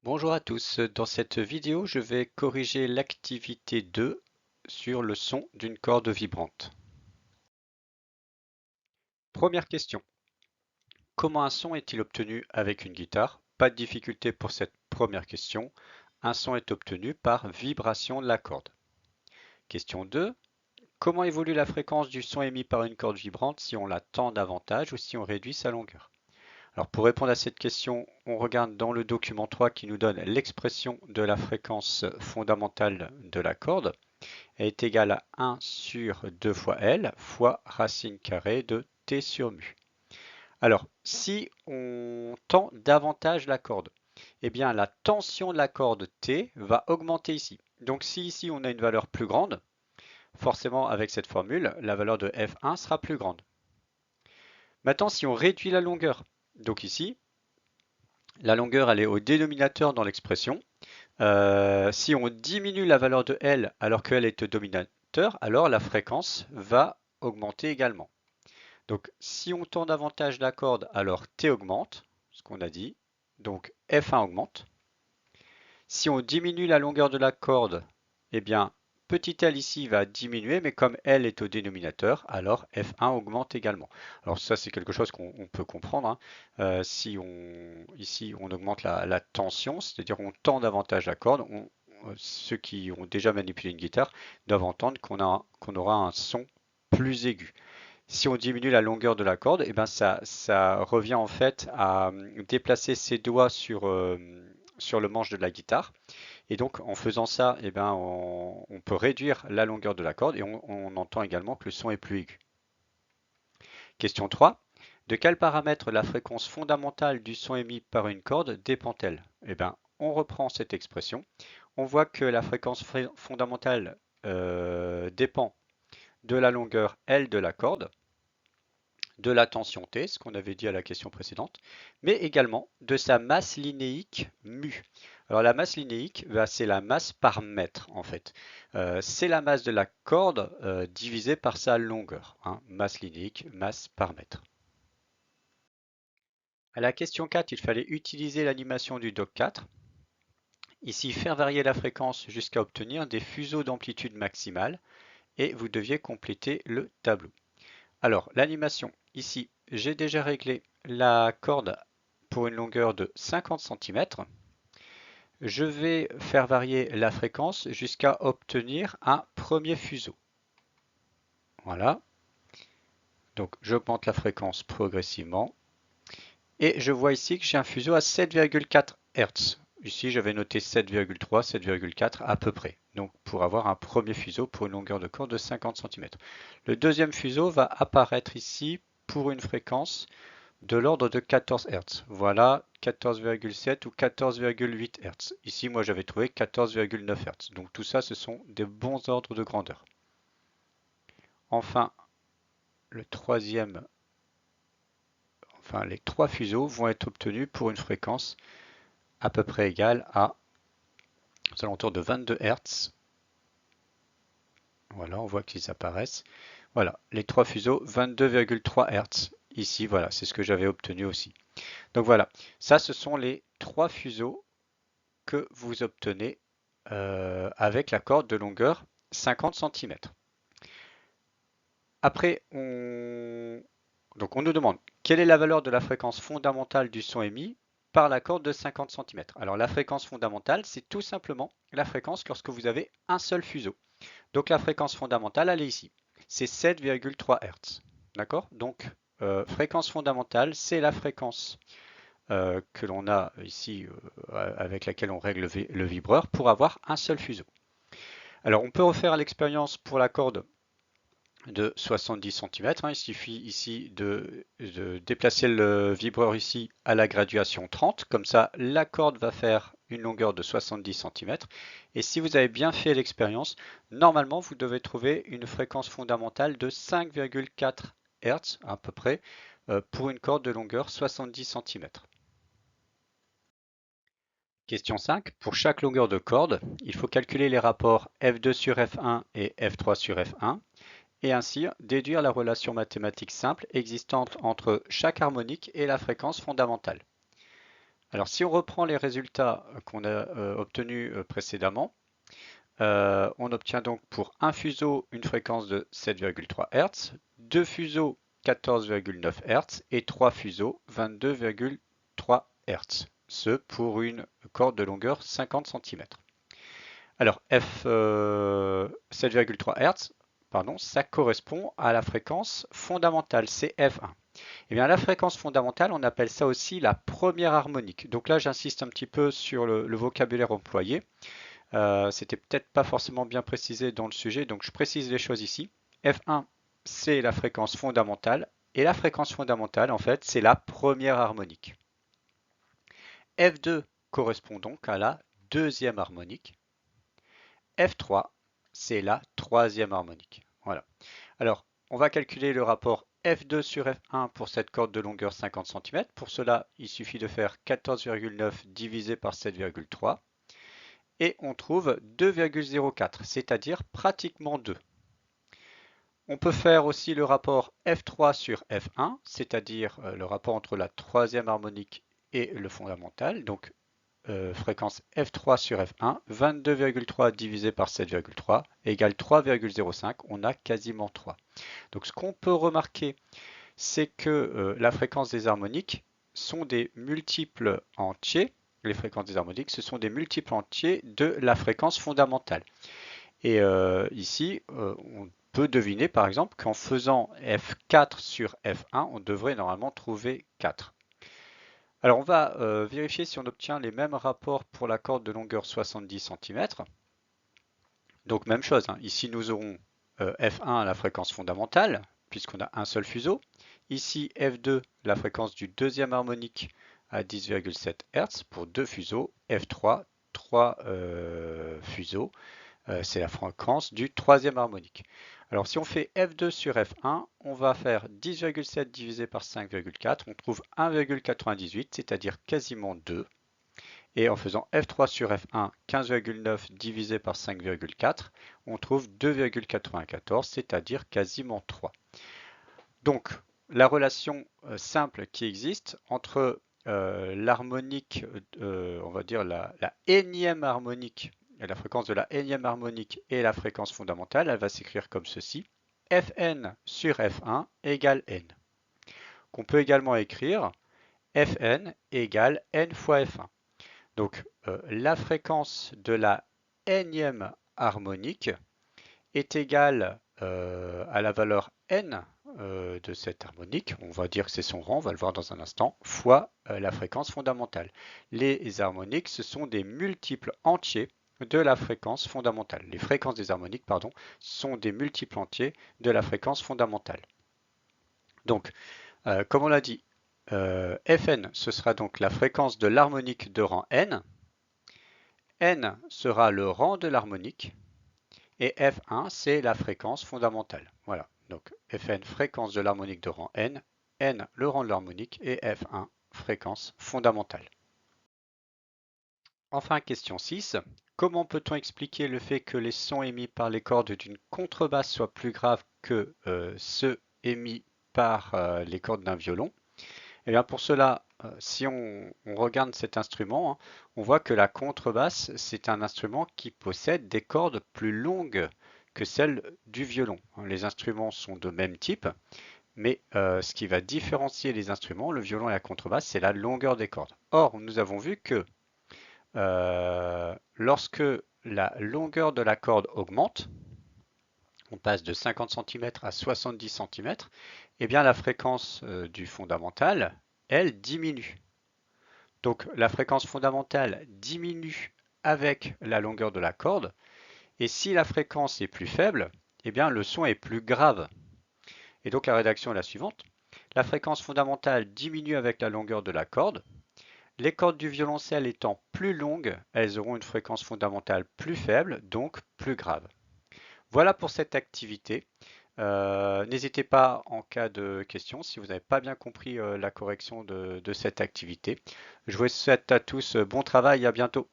Bonjour à tous, dans cette vidéo je vais corriger l'activité 2 sur le son d'une corde vibrante. Première question, comment un son est-il obtenu avec une guitare? Pas de difficulté pour cette première question, un son est obtenu par vibration de la corde. Question 2, comment évolue la fréquence du son émis par une corde vibrante si on la tend davantage ou si on réduit sa longueur? Alors pour répondre à cette question, on regarde dans le document 3 qui nous donne l'expression de la fréquence fondamentale de la corde. Elle est égale à 1 sur 2 fois L fois racine carrée de T sur mu. Alors, si on tend davantage la corde, eh bien la tension de la corde T va augmenter ici. Donc si ici on a une valeur plus grande, forcément avec cette formule, la valeur de F1 sera plus grande. Maintenant, si on réduit la longueur, donc ici, la longueur elle est au dénominateur dans l'expression. Si on diminue la valeur de L alors qu'elle est au dominateur, alors la fréquence va augmenter également. Donc si on tend davantage la corde, alors T augmente, ce qu'on a dit, donc F1 augmente. Si on diminue la longueur de la corde, eh bien petit l ici va diminuer, mais comme L est au dénominateur, alors F1 augmente également. Alors ça c'est quelque chose qu'on peut comprendre, hein. Si ici on augmente la tension, c'est-à-dire on tend davantage la corde, ceux qui ont déjà manipulé une guitare doivent entendre qu'on aura un son plus aigu. Si on diminue la longueur de la corde, eh ben ça revient en fait à déplacer ses doigts sur le manche de la guitare. Et donc en faisant ça, eh ben, on peut réduire la longueur de la corde et on entend également que le son est plus aigu. Question 3. De quel paramètre la fréquence fondamentale du son émis par une corde dépend-elle? Eh bien, on reprend cette expression. On voit que la fréquence fondamentale dépend de la longueur L de la corde, de la tension T, ce qu'on avait dit à la question précédente, mais également de sa masse linéique mu. Alors la masse linéique, bah, c'est la masse par mètre en fait. C'est la masse de la corde divisée par sa longueur, hein. Masse linéique, masse par mètre. À la question 4, il fallait utiliser l'animation du doc 4. Ici, faire varier la fréquence jusqu'à obtenir des fuseaux d'amplitude maximale et vous deviez compléter le tableau. Alors, l'animation, ici, j'ai déjà réglé la corde pour une longueur de 50 cm. Je vais faire varier la fréquence jusqu'à obtenir un premier fuseau. Voilà. Donc, j'augmente la fréquence progressivement. Et je vois ici que j'ai un fuseau à 7,4 Hz. Ici, j'avais noté 7,3, 7,4 à peu près. Donc, pour avoir un premier fuseau pour une longueur de corde de 50 cm. Le deuxième fuseau va apparaître ici pour une fréquence de l'ordre de 14 Hz. Voilà 14,7 ou 14,8 Hz. Ici, moi, j'avais trouvé 14,9 Hz. Donc tout ça, ce sont des bons ordres de grandeur. Enfin, le troisième, enfin les trois fuseaux vont être obtenus pour une fréquence à peu près égale à aux alentours de 22 Hz. Voilà, on voit qu'ils apparaissent. Voilà, les trois fuseaux, 22,3 Hz. Ici, voilà, c'est ce que j'avais obtenu aussi. Donc voilà, ça, ce sont les trois fuseaux que vous obtenez avec la corde de longueur 50 cm. Après, donc on nous demande quelle est la valeur de la fréquence fondamentale du son émis par la corde de 50 cm. Alors la fréquence fondamentale, c'est tout simplement la fréquence lorsque vous avez un seul fuseau. Donc la fréquence fondamentale, elle est ici. C'est 7,3 Hz. D'accord? Donc fréquence fondamentale, c'est la fréquence que l'on a ici avec laquelle on règle le vibreur pour avoir un seul fuseau. Alors on peut refaire l'expérience pour la corde de 70 cm. Il suffit ici de déplacer le vibreur ici à la graduation 30. Comme ça, la corde va faire une longueur de 70 cm. Et si vous avez bien fait l'expérience, normalement, vous devez trouver une fréquence fondamentale de 5,4 Hz à peu près pour une corde de longueur 70 cm. Question 5. Pour chaque longueur de corde, il faut calculer les rapports F2 sur F1 et F3 sur F1 et ainsi déduire la relation mathématique simple existante entre chaque harmonique et la fréquence fondamentale. Alors si on reprend les résultats qu'on a obtenus précédemment, on obtient donc pour un fuseau une fréquence de 7,3 Hz, deux fuseaux 14,9 Hz et trois fuseaux 22,3 Hz. Ce pour une corde de longueur 50 cm. Alors f 7,3 Hz, pardon, ça correspond à la fréquence fondamentale, c'est F1. Eh bien, la fréquence fondamentale, on appelle ça aussi la première harmonique. Donc là, j'insiste un petit peu sur le vocabulaire employé. C'était peut-être pas forcément bien précisé dans le sujet, donc je précise les choses ici. F1, c'est la fréquence fondamentale, et la fréquence fondamentale, en fait, c'est la première harmonique. F2 correspond donc à la deuxième harmonique. F3, c'est la troisième harmonique. Voilà. Alors, on va calculer le rapport F2 sur F1 pour cette corde de longueur 50 cm. Pour cela, il suffit de faire 14,9 divisé par 7,3 et on trouve 2,04, c'est-à-dire pratiquement 2. On peut faire aussi le rapport F3 sur F1, c'est-à-dire le rapport entre la troisième harmonique et le fondamental. Donc fréquence F3 sur F1, 22,3 divisé par 7,3 égale 3,05, on a quasiment 3. Donc ce qu'on peut remarquer, c'est que la fréquence des harmoniques sont des multiples entiers. Les fréquences des harmoniques, ce sont des multiples entiers de la fréquence fondamentale. Et ici, on peut deviner par exemple qu'en faisant F4 sur F1, on devrait normalement trouver 4. Alors on va vérifier si on obtient les mêmes rapports pour la corde de longueur 70 cm. Donc même chose, hein. Ici nous aurons F1 la fréquence fondamentale, puisqu'on a un seul fuseau. Ici F2 la fréquence du deuxième harmonique à 10,7 Hz pour deux fuseaux. F3, 3 fuseaux, c'est la fréquence du troisième harmonique. Alors si on fait F2 sur F1, on va faire 10,7 divisé par 5,4, on trouve 1,98, c'est-à-dire quasiment 2. Et en faisant F3 sur F1, 15,9 divisé par 5,4, on trouve 2,94, c'est-à-dire quasiment 3. Donc, la relation simple qui existe entre l'harmonique, on va dire la énième harmonique, la fréquence de la énième harmonique et la fréquence fondamentale, elle va s'écrire comme ceci. Fn sur F1 égale n. Qu'on peut également écrire Fn égale n fois F1. Donc la fréquence de la énième harmonique est égale à la valeur n de cette harmonique, on va dire que c'est son rang, on va le voir dans un instant, fois la fréquence fondamentale. Les harmoniques, ce sont des multiples entiers de la fréquence fondamentale. Les fréquences des harmoniques, pardon, sont des multiples entiers de la fréquence fondamentale. Donc, comme on l'a dit, Fn, ce sera donc la fréquence de l'harmonique de rang n. N sera le rang de l'harmonique. Et F1, c'est la fréquence fondamentale. Voilà, donc Fn, fréquence de l'harmonique de rang n, n, le rang de l'harmonique, et F1, fréquence fondamentale. Enfin, question 6. Comment peut-on expliquer le fait que les sons émis par les cordes d'une contrebasse soient plus graves que ceux émis par les cordes d'un violon? Et bien pour cela, si on regarde cet instrument, hein, on voit que la contrebasse, c'est un instrument qui possède des cordes plus longues que celles du violon. Les instruments sont de même type, mais ce qui va différencier les instruments, le violon et la contrebasse, c'est la longueur des cordes. Or, nous avons vu que lorsque la longueur de la corde augmente, on passe de 50 cm à 70 cm, eh bien la fréquence du fondamental, elle diminue. Donc la fréquence fondamentale diminue avec la longueur de la corde, et si la fréquence est plus faible, eh bien le son est plus grave. Et donc la rédaction est la suivante. La fréquence fondamentale diminue avec la longueur de la corde. Les cordes du violoncelle étant plus longues, elles auront une fréquence fondamentale plus faible, donc plus grave. Voilà pour cette activité. N'hésitez pas en cas de question si vous n'avez pas bien compris la correction de cette activité. Je vous souhaite à tous bon travail et à bientôt.